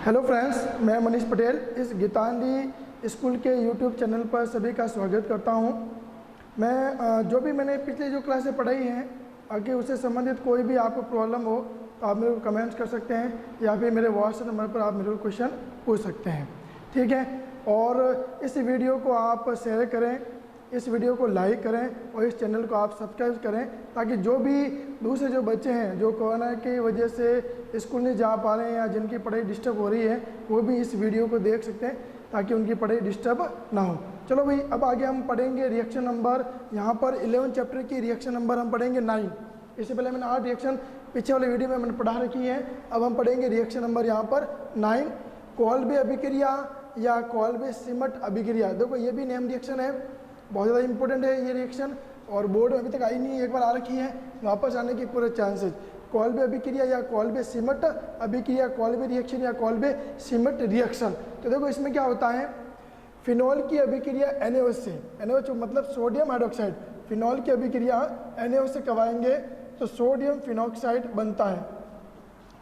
Hello friends, मैं मनीष पटेल इस Geetanjali school के यूट्यूब चैनल पर सभी का स्वागत करता हूं। मैं जो भी मैंने पिछली जो क्लासें पढ़ाई हैं, आगे उससे संबंधित कोई भी आपको प्रॉब्लम हो तो आप मेरे को कमेंट्स कर सकते हैं या फिर मेरे व्हाट्सएप नंबर पर आप मेरे को क्वेश्चन पूछ सकते हैं, ठीक है। और इस वीडियो को आप शेयर करें, इस वीडियो को लाइक करें और इस चैनल को आप सब्सक्राइब करें, ताकि जो भी दूसरे जो बच्चे हैं जो कोरोना की वजह से स्कूल नहीं जा पा रहे हैं या जिनकी पढ़ाई डिस्टर्ब हो रही है, वो भी इस वीडियो को देख सकते हैं ताकि उनकी पढ़ाई डिस्टर्ब ना हो। चलो भाई, अब आगे हम पढ़ेंगे रिएक्शन नंबर, यहाँ पर 11 चैप्टर की रिएक्शन नंबर हम पढ़ेंगे 9। इससे पहले मैंने 8 रिएक्शन पीछे वाले वीडियो में मैंने पढ़ा रखी है। अब हम पढ़ेंगे रिएक्शन नंबर यहाँ पर 9, कोल्बे अभिक्रिया या कोल्बे सिमट अभिक्रिया। देखो ये भी नेम रिएक्शन है, बहुत ज़्यादा इंपॉर्टेंट है ये रिएक्शन, और बोर्ड में अभी तक आई नहीं है, एक बार आ रखी है, वापस आने की पूरे चांसेस। कोल्बे अभिक्रिया या कोल्बे सिमट अभिक्रिया, कोल्बे रिएक्शन या कोल्बे सिमट रिएक्शन। तो देखो इसमें क्या होता है, फिनॉल की अभिक्रिया NaOH से, NaOH मतलब सोडियम हाइड्रोक्साइड, फिनॉल की अभिक्रिया NaOH से करवाएंगे तो सोडियम फिनॉक्साइड बनता है।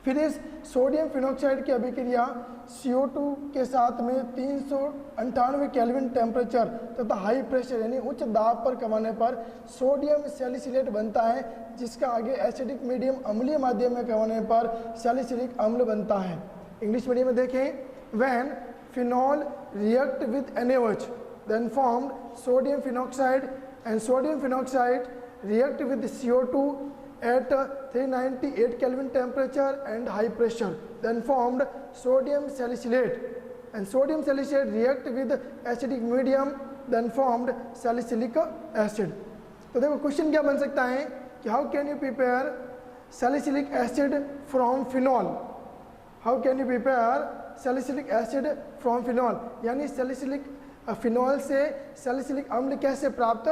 फिर इस सोडियम फिनॉक्साइड की अभिक्रिया CO2 के साथ में 398 केल्विन टेम्परेचर तथा हाई प्रेशर यानी उच्च दाब पर करवाने पर सोडियम सैलिसिलेट बनता है, जिसका आगे एसिडिक मीडियम अम्लीय माध्यम में करवाने पर सैलिसिलिक अम्ल बनता है। इंग्लिश मीडियम में देखें, when phenol react with NaOH then formed sodium phenoxide and sodium phenoxide react with CO2 at 398 Kelvin temperature and high pressure, then formed sodium salicylate, and sodium salicylate react with acidic medium, then formed salicylic acid। तो देखो question क्या बन सकता है कि how can you prepare salicylic acid from phenol, how can you prepare salicylic acid from phenol, यानी salicylic phenol से salicylic अम्ल कैसे प्राप्त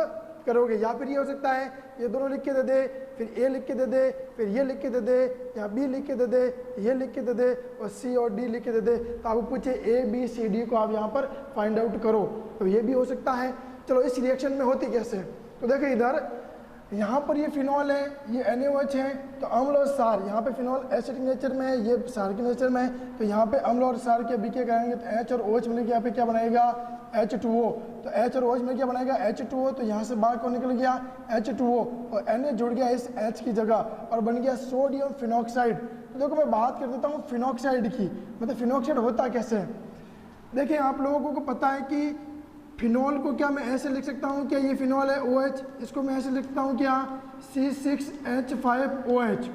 करोगे। या फिर ये हो सकता है ये दोनों लिख के दे दे, फिर A लिख के दे दे, फिर ये लिख के दे दे, या B लिख के दे दे, ये लिख के दे दे और C और D लिख के दे दे। तो आपको पूछे A B C D को आप यहाँ पर फाइंड आउट करो, तो ये भी हो सकता है। चलो इस रिएक्शन में होती कैसे, तो देखो इधर यहाँ पर ये फिनॉल है, ये NaOH है, तो अम्ल और क्षार, यहाँ पे फिनॉल एसिडिक नेचर में है, ये क्षार के नेचर में है, तो यहाँ पे अम्ल और क्षार के अभिक्रिया करेंगे तो H और OH मिलकर यहाँ पे क्या बनाएगा H2O, तो H और OH में क्या बनाएगा H2O, तो यहाँ से बाहर कौन निकल गया H2O और Na जुड़ गया इस H की जगह और बन गया सोडियम फिनॉक्साइड। तो देखो मैं बात कर देता हूँ फिनॉक्साइड की, मतलब फिनॉक्साइड होता कैसे है। देखिए आप लोगों को पता है कि फिनॉल को क्या मैं ऐसे लिख सकता हूँ, क्या ये फिनॉल है OH, इसको मैं ऐसे लिखता हूँ क्या C6H5OH,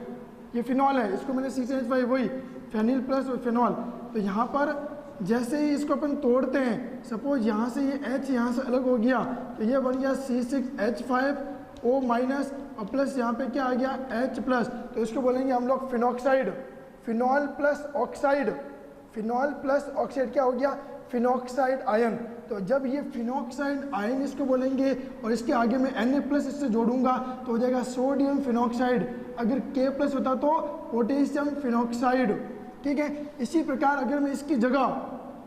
ये फिनॉल है, इसको मैंने C6H5 वही फेनिल प्लस फिनॉल। तो यहाँ पर जैसे ही इसको अपन तोड़ते हैं, सपोज यहाँ से ये H यहाँ से अलग हो गया तो ये बन गया C6H5O माइनस और प्लस यहाँ पे क्या आ गया H प्लस, तो इसको बोलेंगे हम लोग phenoxide, phenol plus oxide, phenol plus oxide क्या हो गया फिनॉक्साइड आयन। तो जब ये फिनॉक्साइड आयन इसको बोलेंगे और इसके आगे मैं Na प्लस इससे जोड़ूंगा तो हो जाएगा सोडियम फिनॉक्साइड, अगर K प्लस होता तो पोटेशियम फिनॉक्साइड, ठीक है। इसी प्रकार अगर मैं इसकी जगह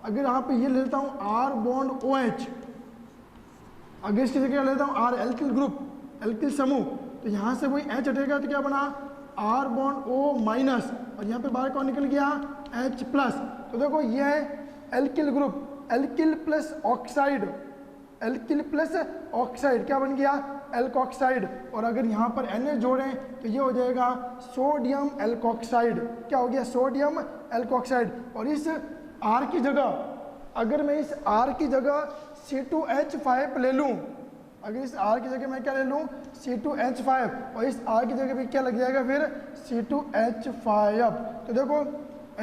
अगर यहाँ पे ये लेता हूँ R बॉन्ड OH, अगर इसकी जगह लेता हूँ R एल्किल ग्रुप, एल्किल समूह, तो यहाँ से वही H हटेगा तो क्या बना R बॉन्ड O माइनस और यहाँ पे बाहर कौन निकल गया H प्लस। तो देखो ये है alkyl group, alkyl plus oxide, alkyl plus oxide क्या बन गया एल्कोक्साइड, और अगर यहाँ पर Na जोड़ें तो ये हो जाएगा सोडियम एल्कोक्साइड, क्या हो गया सोडियम एल्कोक्साइड। और इस R की जगह अगर मैं इस R की जगह C2H5 ले लूँ, अगर इस R की जगह मैं क्या ले लूँ C2H5 और इस R की जगह भी क्या लग जाएगा फिर C2H5, तो देखो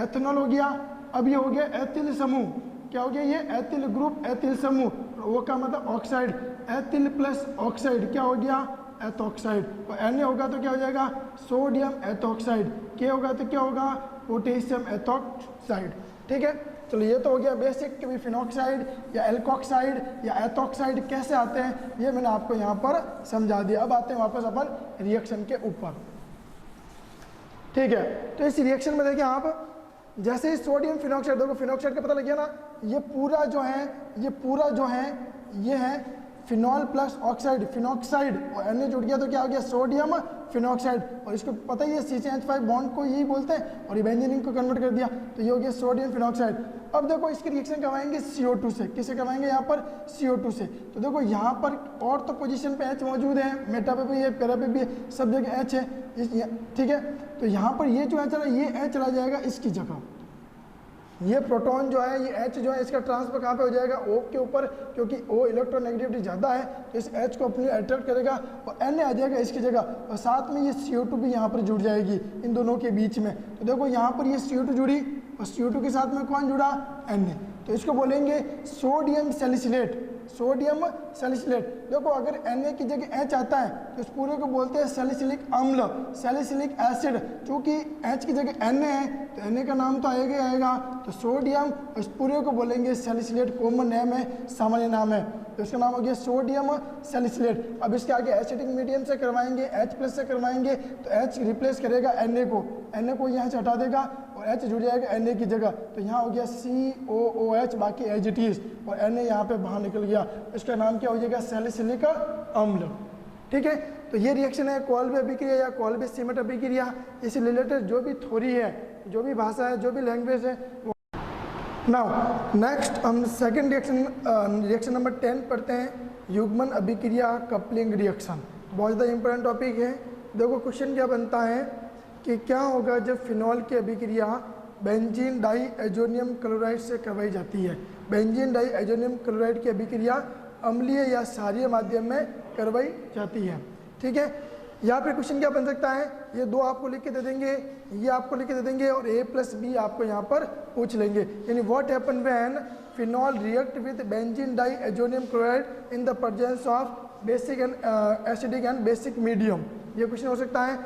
एथेनॉल हो गया। अब ये हो गया एथिल समूह, क्या हो गया ये एथिल ग्रुप, एथिल समूह, वो का मतलब ऑक्साइड, एथिल प्लस ऑक्साइड क्या हो गया एथॉक्साइड, और Na होगा तो क्या हो जाएगा सोडियम एथॉक्साइड, K होगा तो क्या होगा पोटेशियम एथॉक्साइड, ठीक है। चलो ये तो हो गया बेसिक कि फिनॉक्साइड या एल्कोक्साइड या एथॉक्साइड कैसे आते हैं, ये मैंने आपको यहाँ पर समझा दिया। अब आते हैं वापस अपन रिएक्शन के ऊपर, ठीक है। तो इस रिएक्शन में देखिए आप, जैसे ही सोडियम फिनॉक्साइड, देखो फिनॉक्साइड का पता लग गया ना, ये पूरा जो है ये है फिनॉल प्लस ऑक्साइड फिनॉक्साइड, और Na जुड़ गया तो क्या हो गया सोडियम फिनॉक्साइड, और इसको पता ही है CCH5 बॉन्ड को यही बोलते हैं, और ये बेंजीन रिंग को कन्वर्ट कर दिया तो ये हो गया सोडियम फिनॉक्साइड। अब देखो इसकी रिएक्शन करवाएंगे CO2 से, किससे करवाएंगे यहाँ पर CO2 से। तो देखो यहाँ पर और तो पोजीशन पे H मौजूद है, मेटा पे भी है, पैरा पे भी है, सब जगह H है, ठीक है। तो यहाँ पर ये जो H है ये H चला जाएगा इसकी जगह, ये प्रोटॉन जो है ये H जो है इसका ट्रांसफर कहाँ पे हो जाएगा O के ऊपर, क्योंकि O इलेक्ट्रोनेगेटिविटी ज़्यादा है तो इस H को अपनी अट्रैक्ट करेगा और Na आ जाएगा इसकी जगह, और साथ में ये CO2 भी यहाँ पर जुड़ जाएगी इन दोनों के बीच में। तो देखो यहाँ पर ये CO2 जुड़ी और CO2 के साथ में कौन जुड़ा Na, तो इसको बोलेंगे सोडियम सैलिसिलेट, सोडियम सैलिसिलेट। देखो अगर Na की जगह H आता है तो इस पूरे को बोलते हैं सैलिसिलिक अम्ल, सैलिसिलिक एसिड। चूँकि H की जगह Na है तो Na का नाम तो आएगा ही आएगा, तो सोडियम, इस पूरे को बोलेंगे सैलिसिलेट, कॉमन नेम है, सामान्य नाम है, तो इसका नाम हो गया सोडियम सैलिसिलेट। अब इसके आगे एसिडिक मीडियम से करवाएंगे, H+ से करवाएंगे तो H रिप्लेस करेगा Na को यहाँ से हटा देगा और H जुड़ जाएगा Na की जगह, तो यहाँ हो गया COOH, बाकी एज इट इज, और Na यहाँ पे बाहर निकल गया, इसका नाम क्या हो जाएगा सैलिसिलिक अम्ल, ठीक है। तो ये रिएक्शन है कोल्बे अभिक्रिया या कोल्बे सीमेंट अभिक्रिया, इससे रिलेटेड जो भी थ्योरी है, जो भी भाषा है, जो भी लैंग्वेज है। नाउ नेक्स्ट हम सेकंड रिएक्शन नंबर 10 पढ़ते हैं, युग्मन अभिक्रिया कपलिंग रिएक्शन। बहुत ज़्यादा इंपॉर्टेंट टॉपिक है। देखो क्वेश्चन क्या बनता है कि क्या होगा जब फिनॉल की अभिक्रिया बेंजीन डाई एजोनियम क्लोराइड से करवाई जाती है। बेंजीन डाई एजोनियम क्लोराइड की अभिक्रिया अम्लीय या क्षारीय माध्यम में करवाई जाती है, ठीक है। यहाँ पे क्वेश्चन क्या बन सकता है, ये दो आपको लिख के दे देंगे, ये आपको लिख के दे देंगे, और A+B आपको यहाँ पर पूछ लेंगे। यानी what happen when phenol react with benzene diazonium chloride in the presence of basic and acidic and basic medium, ये क्वेश्चन हो सकता है,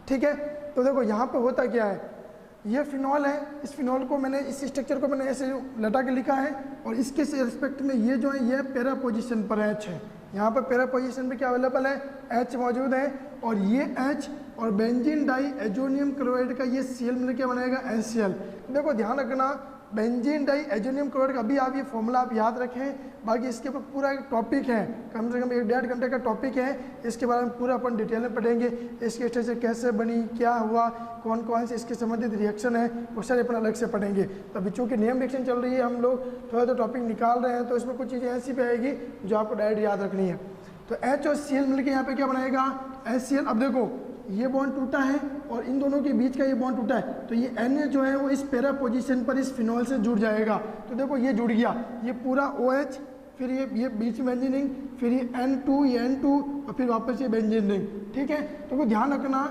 ठीक है। तो देखो यहाँ पे होता क्या है, ये फिनॉल है, इस फिनॉल को मैंने, इस स्ट्रक्चर को मैंने ऐसे लटा के लिखा है, और इसके रिस्पेक्ट में ये जो है ये पैरा पोजीशन पर H है, यहाँ पर पैरा पोजीशन पे क्या अवेलेबल है H मौजूद है, और ये H और बेंजीन डाई एजोनियम क्लोराइड का ये Cl मिलकर क्या बनाएगा NCl। देखो ध्यान रखना, बेंजीन डाई एजोनियम क्लोराइड का अभी आप ये फॉर्मूला आप याद रखें, बाकी इसके ऊपर पूरा एक टॉपिक है, कम से कम 1-1.5 घंटे का टॉपिक है, इसके बारे में पूरा अपन डिटेल में पढ़ेंगे, इसके स्ट्रक्चर कैसे बनी, क्या हुआ, कौन कौन से इसके संबंधित रिएक्शन है, वो सारे अपन अलग से पढ़ेंगे। तो अभी चूँकि नियम रिएक्शन चल रही है, हम लोग थोड़ा तो टॉपिक निकाल रहे हैं, तो इसमें कुछ चीज़ें ऐसी भी आएगी जो आपको डायरेक्ट याद रखनी है। तो H और Cl मिलकर यहाँ पे क्या बनाएगा HCl। अब देखो ये बॉन्ड टूटा है और इन दोनों के बीच का ये बॉन्ड टूटा है, तो ये Na जो है वो इस पैरा पोजीशन पर इस फिनॉल से जुड़ जाएगा। तो देखो ये जुड़ गया, ये पूरा OH, फिर ये बीच में बेंजीन रिंग, फिर ये N2, ये N2, और फिर वापस ये बेंजीन रिंग, ठीक है। तो ध्यान रखना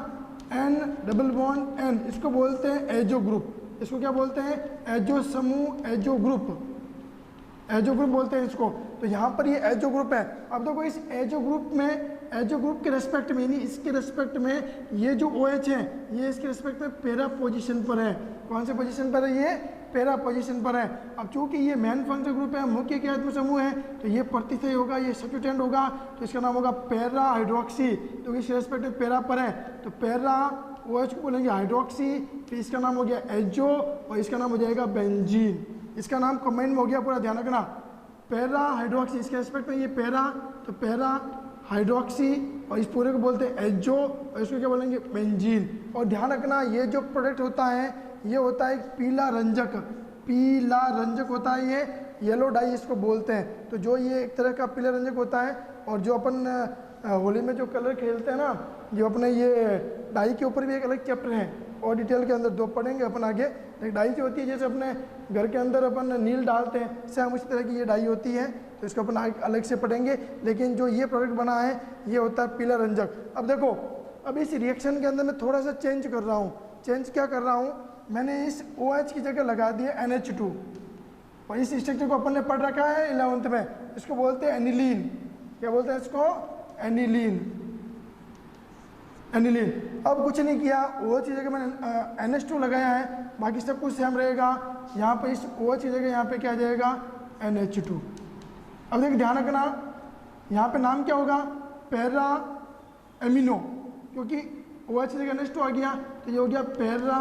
N+N, इसको बोलते हैं एजो ग्रुप, इसको क्या बोलते हैं एजो समूह, एजो ग्रुप, एजो ग्रुप बोलते हैं इसको। तो यहाँ पर ये एजो ग्रुप है। अब देखो इस एजो ग्रुप में, एजो ग्रुप के रेस्पेक्ट में, यानी इसके रेस्पेक्ट में ये जो OH है ये इसके रेस्पेक्ट में पैरा पोजीशन पर है। कौन से पोजीशन पर है, ये पैरा पोजीशन पर है। अब चूंकि ये मेन फंक्शनल ग्रुप है, मुख्य के आत्म समूह है, तो ये प्रतिस्थयी होगा, ये सब्स्टिट्यूएंट होगा, तो इसका नाम होगा पैरा हाइड्रोक्सी, तो इसके रेस्पेक्ट में पैरा पर है, तो पैरा OH को बोलेंगे हाइड्रोक्सी, फिर इसका नाम हो गया एजो, और इसका नाम हो जाएगा बेंजीन। इसका नाम कंबाइन में हो गया पूरा, ध्यान रखना पैरा हाइड्रोक्सी, इसके रेस्पेक्ट में ये पैरा, तो पैरा हाइड्रोक्सी, और इस पूरे को बोलते हैं एजो, और इसको क्या बोलेंगे बेंजीन। और ध्यान रखना ये जो प्रोडक्ट होता है ये होता है एक पीला रंजक, पीला रंजक होता है, ये येलो डाई इसको बोलते हैं। तो जो ये एक तरह का पीला रंजक होता है, और जो अपन होली में जो कलर खेलते हैं ना, जो अपने ये डाई के ऊपर भी एक अलग चैप्टर है, और डिटेल के अंदर 2 पढ़ेंगे अपन आगे। एक डाई की होती है जैसे अपने घर के अंदर अपन नील डालते हैं, सेम उसी तरह की ये डाई होती है, तो इसको अपन अलग से पढ़ेंगे। लेकिन जो ये प्रोडक्ट बना है ये होता है पीला रंजक। अब देखो, अब इस रिएक्शन के अंदर मैं थोड़ा सा चेंज कर रहा हूँ। चेंज क्या कर रहा हूँ, मैंने इस OH की जगह लगा दिया NH2, और इस स्ट्रक्चर को अपन ने पढ़ रखा है 11th में, इसको बोलते हैं एनिलीन। क्या बोलते हैं इसको, एनिलीन, एनिलीन। अब कुछ नहीं किया, OH की जगह मैंने NH2 लगाया है, बाकी सब कुछ सेम रहेगा। यहाँ पे इस OH की जगह यहाँ पे क्या आ जाएगा NH2। अब देखिए ध्यान रखना, यहाँ पे नाम क्या होगा पैरा एमिनो, क्योंकि OH की जगह NH2 आ गया, तो ये हो गया पैरा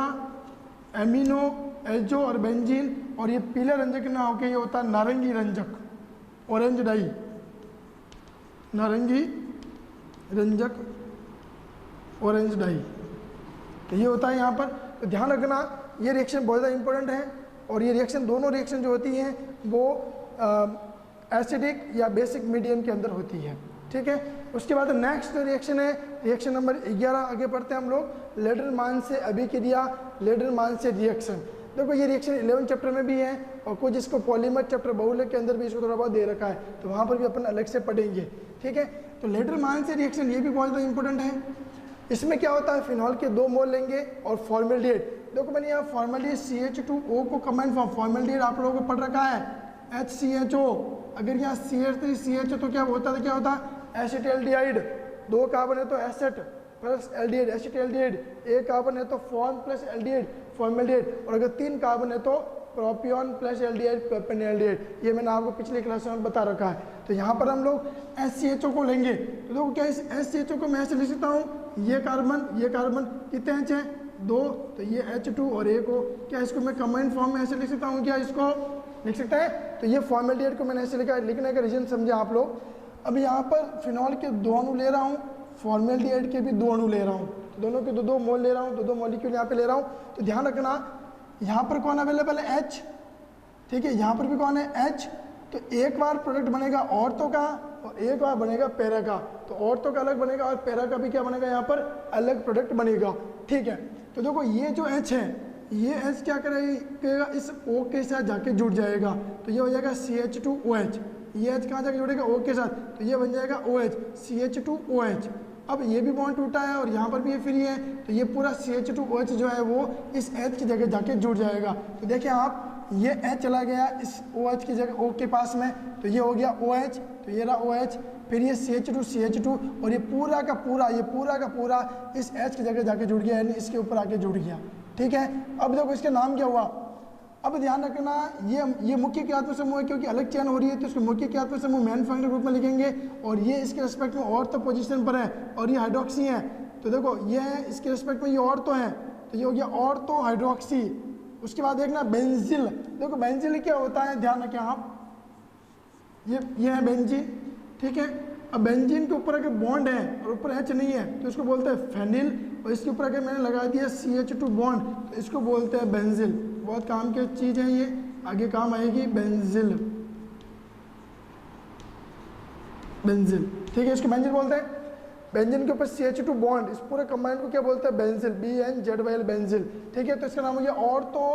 एमिनो, एजो और बेंजीन। और ये पीला रंजक ना होके ये होता है नारंगी रंजक, ऑरेंज डाई, नारंगी रंजक ऑरेंज डाई। तो ये होता है यहाँ पर। तो ध्यान रखना ये रिएक्शन बहुत ज़्यादा इंपॉर्टेंट है, और ये रिएक्शन दोनों रिएक्शन जो होती हैं वो एसिडिक या बेसिक मीडियम के अंदर होती है। ठीक है, उसके बाद नेक्स्ट जो रिएक्शन है रिएक्शन नंबर 11 आगे बढ़ते हैं हम लोग। लेडरमान से अभिक्रिया, लेडरमान से रिएक्शन। देखो ये रिएक्शन 11 चैप्टर में भी है और कुछ इसको पॉलीमर चैप्टर बहुलक के अंदर भी इसको थोड़ा बहुत दे रखा है, तो वहाँ पर भी अपन अलग से पढ़ेंगे। ठीक है, तो लेडरमान से रिएक्शन ये भी बहुत ज़्यादा इंपॉर्टेंट है। इसमें क्या होता है, फिनॉल के 2 मोल लेंगे और फॉर्मेल्डिहाइड। देखो मैंने यहाँ फॉर्मेल्डिहाइड CH2O को कंबाइंड फॉर्म, फॉर्मेल्डिहाइड आप लोगों को पढ़ रखा है HCHO। अगर यहाँ CH3CH तो क्या होता है, क्या होता है एसिटल्डिहाइड। 2 कार्बन है तो asset plus aldehyde, acetaldehyde. 1 carbon है तो फॉर्म प्लस एल्डिहाइड, फॉर्मेल्डिहाइड। और अगर 3 कार्बन है तो प्रोपियन प्लस एल्डिहाइड, प्रोपेनएल्डिहाइड। ये मैंने आपको पिछले क्लास में बता रखा है। तो यहाँ पर हम लोग SCHO को लेंगे। तो देखो क्या इस SCHO को मैं ऐसे लिख सकता हूँ, ये कार्बन कितने एच हैं 2, तो ये H2 और 1 को क्या इसको मैं कंबाइंड फॉर्म में ऐसे लिख सकता हूँ, क्या इसको लिख सकता है। तो ये फॉर्मेल्डिहाइड को मैंने ऐसे लिखा, लिखने का रीजन समझे आप लोग। अब यहाँ पर फिनॉल के 2 अणु ले रहा हूँ, फॉर्मेल्डिहाइड के भी 2 अणु ले रहा हूँ, तो दोनों के 2-2 मोल ले रहा हूँ, 2-2 मॉलिक्यूल यहाँ पे ले रहा हूँ। तो ध्यान रखना यहाँ पर कौन अवेलेबल है H, ठीक है, यहाँ पर भी कौन है H। तो एक बार प्रोडक्ट बनेगा ऑर्थो का और एक बार बनेगा पैरा का। तो ऑर्थो का अलग बनेगा और पैरा का भी क्या बनेगा, यहाँ पर अलग प्रोडक्ट बनेगा। ठीक है, तो देखो ये जो H है, ये H क्या करेगा, इस O के साथ जाके जुड़ जाएगा। तो ये हो जाएगा CH2OH। ये H कहाँ जाके जुड़ेगा, O के साथ, तो ये बन जाएगा OH, CH2OH। अब ये भी बॉन्ड टूटा है और यहाँ पर भी ये फ्री है, तो ये पूरा CH2OH जो है वो इस H की जगह जाके जुड़ जाएगा। तो देखिए आप, ये H चला गया इस OH की जगह O के पास में, तो ये हो गया OH, तो ये रहा OH। फिर ये CH2 और ये पूरा का पूरा इस H की जगह जाके जुड़ गया, यानी इसके ऊपर आके जुड़ गया। ठीक है, अब देखो इसके नाम क्या हुआ। अब ध्यान रखना ये मुख्य क्रियात्मक समूह है, क्योंकि अलग चयन हो रही है तो इसको मुख्य क्रियात्मक समूह मेन फंक्शनल ग्रुप में लिखेंगे। और ये इसके रिस्पेक्ट में ऑर्थो पोजीशन पर है और ये हाइड्रोक्सी है। तो देखो ये है इसके रिस्पेक्ट में, ये ऑर्थो है, तो ये हो गया ऑर्थो हाइड्रोक्सी। उसके बाद देखना बेंजिल। देखो बेंजिल क्या होता है, ध्यान रखें आप, ये है बेंजीन। ठीक है, अब बेंजीन के ऊपर अगर बॉन्ड है और ऊपर H नहीं है तो इसको बोलते हैं फेनिल, और इसके ऊपर अगर मैंने लगा दिया CH2 बॉन्ड तो इसको बोलते हैं बेंजिल। बहुत काम की चीज़ है, ये आगे काम आएगी, बेंजिल। ठीक है, इसको बेंजिल बोलते हैं। बेंजीन के ऊपर CH2 बॉन्ड, इस पूरे कंबाइंड को क्या बोलते हैं, बेंजिल, BNZYL बेंजिल। ठीक है, तो इसका नाम हो गया ऑर्थो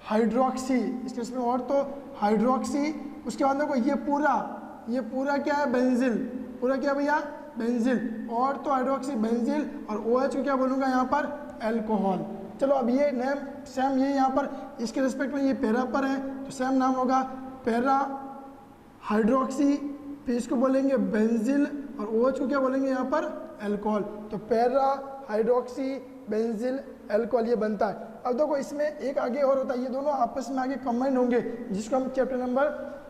हाइड्रोक्सी, इसके इसमें ऑर्थो हाइड्रोक्सी। उसके बाद देखो ये पूरा क्या है, बेंजिल। पूरा क्या भैया, बेंजिल, ऑर्थो हाइड्रोक्सी बेंजिल। और OH को क्या बोलूँगा यहाँ पर, अल्कोहल। चलो अब ये नेम सेम, ये यहाँ पर इसके रिस्पेक्ट में ये पैरा पर है तो सेम नाम होगा पैरा हाइड्रोक्सी। फिर इसको बोलेंगे बेंजिल और OH को क्या बोलेंगे यहाँ पर, अल्कोहल। तो पैरा हाइड्रोक्सी बेंजिल अल्कोहल ये बनता है। अब देखो इसमें एक आगे और होता है, ये दोनों आपस में आगे कंबाइंड होंगे, जिसको हम चैप्टर नंबर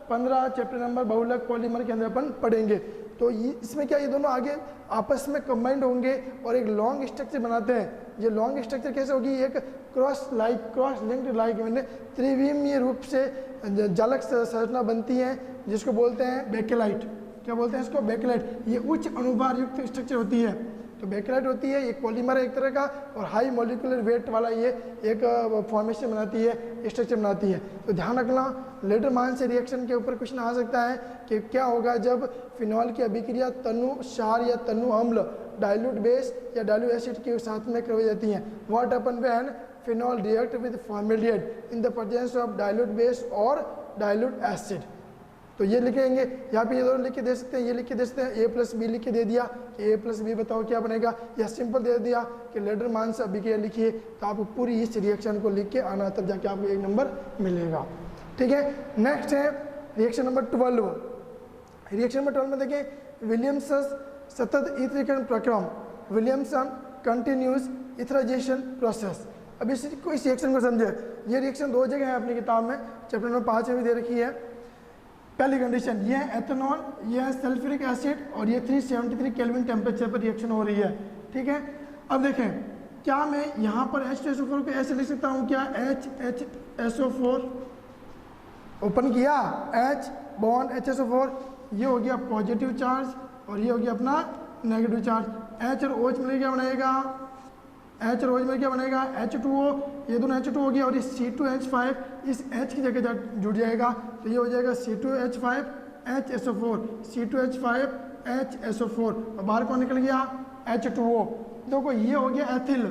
15 चैप्टर नंबर बहुलक पॉलीमर के अंदर अपन पढ़ेंगे। तो ये इसमें क्या, ये दोनों आगे आपस में कंबाइंड होंगे और एक लॉन्ग स्ट्रक्चर बनाते हैं। ये लॉन्ग स्ट्रक्चर कैसे होगी, एक क्रॉस लिंक्ड लाइक मैंने त्रिविमीय रूप से जालक संरचना बनती है, जिसको बोलते हैं बेकेलाइट। क्या बोलते हैं इसको, बेकेलाइट। ये उच्च अनुभार युक्त स्ट्रक्चर होती है। तो बेकेलाइट होती है, एक पॉलीमर है एक तरह का, और हाई मॉलिक्यूलर वेट वाला ये एक फॉर्मेशन बनाती है, स्ट्रक्चर बनाती है। तो ध्यान रखना लेडरमान से रिएक्शन के ऊपर क्वेश्चन आ सकता है कि क्या होगा जब फिनॉल की अभिक्रिया तनु क्षार या तनु अम्ल डाइल्यूट बेस या डाइल्यूट एसिड के साथ में करवाई जाती हैं। What happen when phenol react with formaldehyde in the presence of dilute base और डाइल्यूट एसिड। तो ये लिखेंगे, यहाँ पे ये दोनों लिख के दे सकते हैं, ये लिख के दे सकते हैं, A+B लिख के दे दिया कि A+B बताओ क्या बनेगा, या सिंपल दे दिया कि लेडरमान से अभिक्रिया लिखिए। तो आपको पूरी इस रिएक्शन को लिख के आना, तब जाके आपको 1 नंबर मिलेगा। ठीक है, नेक्स्ट है रिएक्शन नंबर 12। रिएक्शन नंबर 12 में देखें, विलियमसन सतत ईथरीकरण प्रक्रम, विलियमसन कंटिन्यूस इथराइजेशन प्रोसेस। अब इस रिएक्शन को समझे, ये रिएक्शन 2 जगह है अपनी किताब में, चैप्टर नंबर 5 में भी दे रखी है। पहली कंडीशन ये है एथेनॉल, ये है सल्फ्यूरिक एसिड और ये 373 केल्विन टेम्परेचर पर रिएक्शन हो रही है। ठीक है, अब देखें क्या मैं यहाँ पर H2SO4 को ऐसे लिख सकता हूँ, क्या HSO4 ओपन किया, H बॉन्ड HSO4, ये हो गया पॉजिटिव चार्ज और ये हो गया अपना नेगेटिव चार्ज। H और OH मिलकर क्या बनाएगा, H और OH मिलकर क्या बनेगा H2O, ये दोनों H2 हो गया और ये C2H5 इस H की जगह जुड़ जाएगा, तो ये हो जाएगा C2H5HSO4, C2H5HSO4 और बाहर कौन निकल गया H2O। देखो ये हो गया एथिल,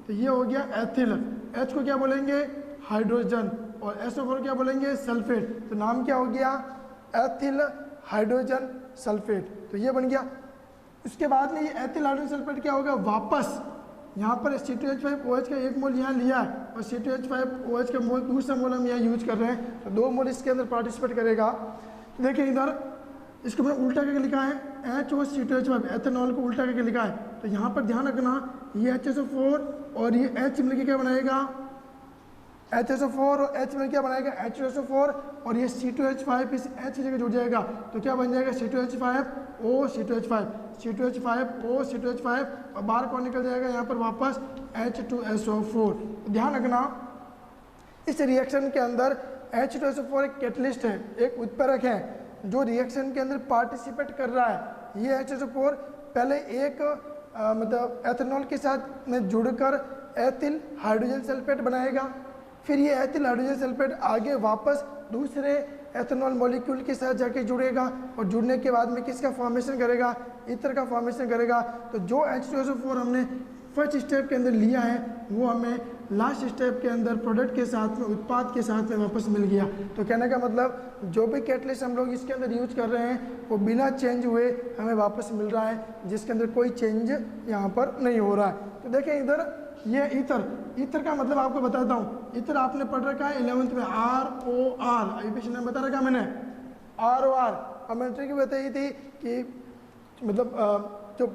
तो ये हो गया एथिल। H को क्या बोलेंगे हाइड्रोजन और SO4 क्या बोलेंगे सल्फेट, तो नाम क्या हो गया एथिल हाइड्रोजन सल्फेट, तो ये बन गया। उसके बाद में ये एथिल हाइड्रोजन सल्फेट क्या होगा वापस यहाँ पर C2H5OH का एक मोल यहाँ लिया है और C2H5OH का मोल दूसरा मोल हम यहाँ यूज कर रहे हैं, तो 2 मोल इसके अंदर पार्टिसिपेट करेगा। देखिए इधर इसको मैंने उल्टा करके लिखा है HOC2H5 एथेनॉल को उल्टा करके लिखा है, तो यहाँ पर ध्यान रखना ये HSO4 और ये H मिलकर क्या बनाएगा HSO4 और H मिलकर क्या बनाएगा H2SO4 और ये C2H5 इस H की जगह जुड़ जाएगा, तो क्या बन जाएगा C2H5O C2H5 और बाहर कौन निकल जाएगा यहाँ पर वापस H2SO4। तो ध्यान रखना इस रिएक्शन के अंदर H2SO4 एक कैटलिस्ट है, एक उत्प्रेरक है जो रिएक्शन के अंदर पार्टिसिपेट कर रहा है। ये H2SO4 पहले एक मतलब एथेनॉल के साथ में जुड़कर एथिल हाइड्रोजन सल्फेट बनाएगा, फिर ये एथिल हाइड्रोजन सल्फेट आगे वापस दूसरे एथेनॉल मॉलिक्यूल के साथ जाके जुड़ेगा और जुड़ने के बाद में किसका फॉर्मेशन करेगा ईथर का फॉर्मेशन करेगा। तो जो H2SO4 हमने फर्स्ट स्टेप के अंदर लिया है वो हमें लास्ट स्टेप के अंदर प्रोडक्ट के साथ में उत्पाद के साथ में वापस मिल गया। तो कहने का मतलब जो भी कैटलिस्ट हम लोग इसके अंदर यूज कर रहे हैं वो बिना चेंज हुए हमें वापस मिल रहा है, जिसके अंदर कोई चेंज यहाँ पर नहीं हो रहा है। तो देखें इधर ये ईथर का मतलब आपको बताता हूँ। ईथर आपने पढ़ रखा है 11th में ROR, एप्लीकेशन में बता रखा मैंने ROR। अब मैंने ट्रिक बताई थी कि मतलब जो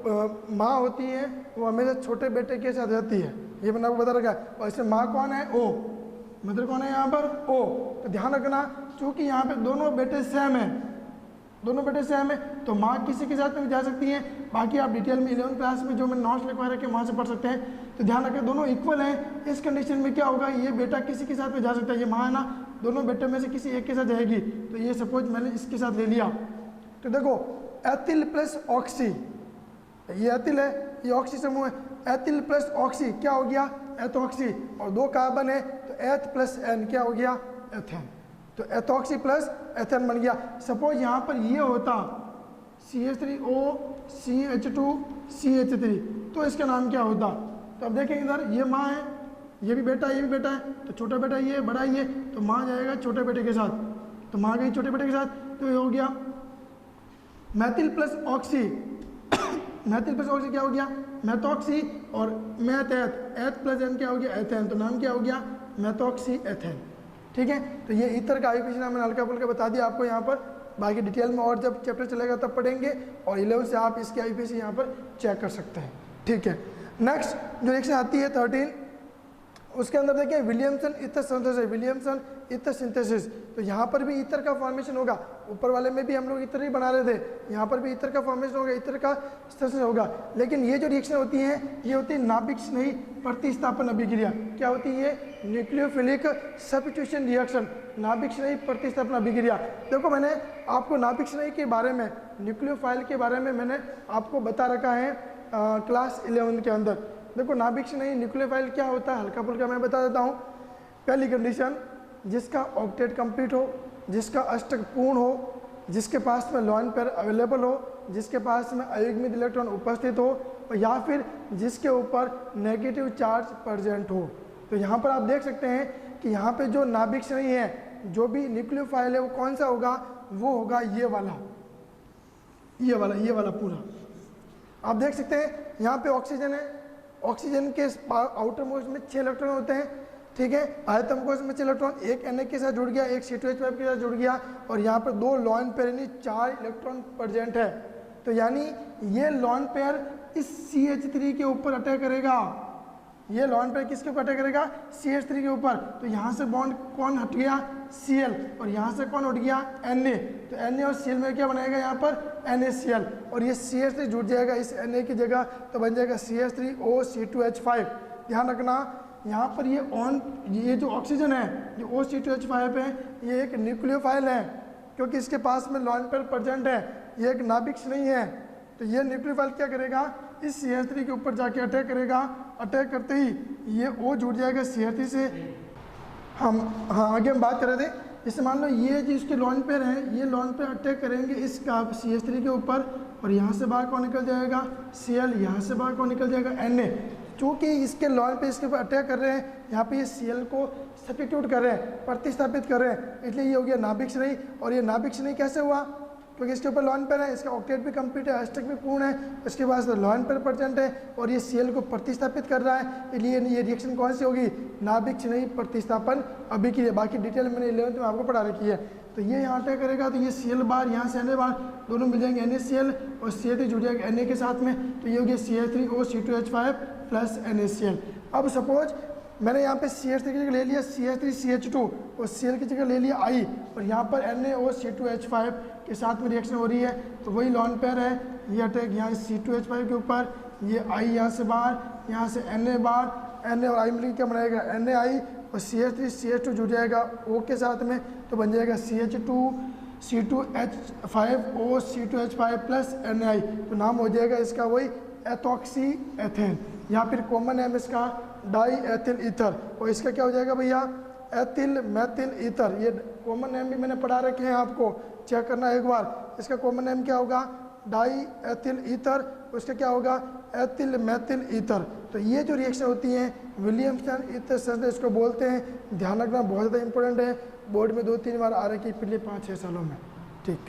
माँ होती है वो हमेशा छोटे बेटे के साथ रहती है, ये मैंने आपको बता रखा है। और इसमें माँ कौन है O, मदर कौन है यहाँ पर O। तो ध्यान रखना चूँकि यहाँ पे दोनों बेटे सेम है, दोनों बेटे सेम है तो माँ किसी के साथ में जा सकती है। बाकी आप डिटेल में 11th क्लास में जो मैं नोट्स लिखवा रखे वहाँ से पढ़ सकते हैं। तो ध्यान रखें दोनों इक्वल हैं, इस कंडीशन में क्या होगा ये बेटा किसी के साथ में जा सकता है, ये माँ है ना दोनों बेटे में से किसी एक के साथ जाएगी। तो ये सपोज मैंने इसके साथ ले लिया, तो देखो एथिल प्लस ऑक्सी, ये एथिल है ये ऑक्सी समूह है, एथिल प्लस ऑक्सी क्या हो गया एथॉक्सी, और 2 कार्बन है तो एथ प्लस एन क्या हो गया एथेन, तो एथॉक्सी प्लस एथेन बन गया। सपोज यहाँ पर ये होता CH3O CH2 CH3 तो इसका नाम क्या होता। तो अब देखें इधर ये माँ है ये भी बेटा है ये भी बेटा है, तो छोटा बेटा ये बड़ा ये, तो माँ जाएगा छोटे बेटे के साथ, तो माँ गई छोटे बेटे के साथ, तो ये हो गया Maithil plus oxy Maithil plus oxy क्या हो गया मैथॉक्सी, और मैथ एथ प्लस एन क्या हो गया एथेन, तो नाम क्या हो गया मैथॉक्सी एथेन। ठीक है, तो ये ईथर का आईपीसी मैंने हल्का फुल्का बता दिया आपको यहाँ पर, बाकी डिटेल में और जब चैप्टर चलेगा तब पढ़ेंगे, और 11 से आप इसके आईपीसी यहाँ पर चेक कर सकते हैं। ठीक है, नेक्स्ट जो रिएक्शन आती है 13, उसके अंदर देखिए Williamson ether synthesis, Williamson ether synthesis. तो यहाँ पर भी ईथर का फॉर्मेशन होगा, ऊपर वाले में भी हम लोग ईथर ही बना रहे थे, यहाँ पर भी ईथर का फॉर्मेशन होगा, ईथर का सिंथेसिस होगा। लेकिन ये जो रिएक्शन होती है ये होती है नाभिक स्नेही प्रतिस्थापन अभिक्रिया। क्या होती है न्यूक्लियोफिलिक सब्स्टिट्यूशन रिएक्शन, नाभिक स्नेही प्रतिस्थापन अभिक्रिया। देखो मैंने आपको नाभिक स्नेही के बारे में न्यूक्लियोफाइल के बारे में मैंने आपको बता रखा है क्लास 11 के अंदर। देखो नाभिक स्नेही न्यूक्लियोफाइल क्या होता है हल्का फुल्का मैं बता देता हूँ। पहली कंडीशन जिसका ऑक्टेट कंप्लीट हो, जिसका अष्टक पूर्ण हो, जिसके पास में लॉन पेयर अवेलेबल हो, जिसके पास में अयुग्मित इलेक्ट्रॉन उपस्थित हो, और या फिर जिसके ऊपर नेगेटिव चार्ज प्रेजेंट हो। तो यहाँ पर आप देख सकते हैं कि यहाँ पे जो नाभिक स्नेही है, जो भी न्यूक्लियोफाइल है वो कौन सा होगा, वो होगा ये वाला पूरा। आप देख सकते हैं यहाँ पे ऑक्सीजन है, ऑक्सीजन के आउटर मोस्ट में 6 इलेक्ट्रॉन होते हैं। ठीक है, आयतम कोश में 6 इलेक्ट्रॉन, एक Na के साथ जुड़ गया, एक C2H5 के साथ जुड़ गया, और यहाँ पर 2 लॉन पेयर यानी 4 इलेक्ट्रॉन प्रेजेंट है। तो यानी ये लॉन पेयर इस CH3 के ऊपर अटैक करेगा, ये लॉन पेयर किसके ऊपर अटैक करेगा CH3 के ऊपर। तो यहाँ से बॉन्ड कौन हट गया Cl, और यहाँ से कौन हट गया Na। तो Na और Cl में क्या बनाएगा यहाँ पर NaCl, और ये CH3 जुड़ जाएगा इस Na की जगह, तो बन जाएगा CH3O C2H5। ध्यान रखना यहाँ पर ये जो ऑक्सीजन है जो OC2H5 है ये एक न्यूक्लियोफाइल है, क्योंकि इसके पास में लॉन पेयर प्रेजेंट है, ये एक नाभिक नहीं है, तो ये न्यूक्लियोफाइल क्या करेगा, इस CH3 के ऊपर जाके अटैक करेगा। अटैक करते ही ये O जुड़ जाएगा CH3 से। आगे हम बात कर रहे थे, जैसे मान लो ये जो इसके लॉन पेयर हैं, ये लॉन पेयर अटैक करेंगे इसका CH3 के ऊपर, और यहाँ से बाहर कौन निकल जाएगा, Cl, यहाँ से बाहर कौन निकल जाएगा, Na। चूँकि इसके लॉन पे इसके ऊपर अटैक कर रहे हैं, यहाँ पे ये Cl को सब्स्टिट्यूट कर रहे हैं, प्रतिस्थापित कर रहे हैं, इसलिए ये हो गया नाभिक श्रेणी। और ये नाभिक श्रेणी कैसे हुआ, क्योंकि इसके ऊपर लॉन पेयर है, इसका ऑक्टेट भी कंप्लीट है, अष्टक भी पूर्ण है, उसके बाद लॉन पेयर प्रेजेंट है और ये Cl को प्रतिस्थापित कर रहा है, इसलिए ये रिएक्शन कौन सी होगी, नाभिक श्रेणी प्रतिस्थापन अभिक्रिया। बाकी डिटेल मैंने 11th में आपको पढ़ा रखी है। तो ये यहाँ अटैक करेगा तो ये Cl बार, यहाँ से Na बार, दोनों मिल जाएंगे NaCl और CH3 जुड़ जाएगा Na के साथ में, तो ये हो गया CH3O C2H5 प्लस NaCl। अब सपोज मैंने यहाँ पे CH3 की जगह ले लिया CH3CH2 और Cl की जगह ले लिया I, और यहाँ पर NaOC2H5 के साथ में रिएक्शन हो रही है, तो वही लॉन पेयर है, ये अटैक यहाँ C2H5 के ऊपर, ये I यहाँ से बाहर, यहाँ से Na बाहर, Na और I मिलकर क्या बनाएगा NaI, और CH3CH2 जुड़ जाएगा O के साथ में, तो बन जाएगा CH2C2H5O C2H5 प्लस NaI, तो नाम हो जाएगा इसका वही एथॉक्सी एथेन, या फिर कॉमन नेम इसका डाई एथिल ईथर। और इसका क्या हो जाएगा भैया, एथिल मैथिल ईथर। ये कॉमन नेम भी मैंने पढ़ा रखे हैं, आपको चेक करना एक बार। इसका कॉमन नेम क्या होगा, डाई एथिल ईथर, उसका क्या होगा, एथिल मैथिल ईथर। तो ये जो रिएक्शन होती है विलियमसन ईथर संश्लेषण इसको बोलते हैं। ध्यान रखना बहुत ज़्यादा इंपॉर्टेंट है, बोर्ड में 2-3 बार आ रखी है पिछले 5-6 सालों में। ठीक।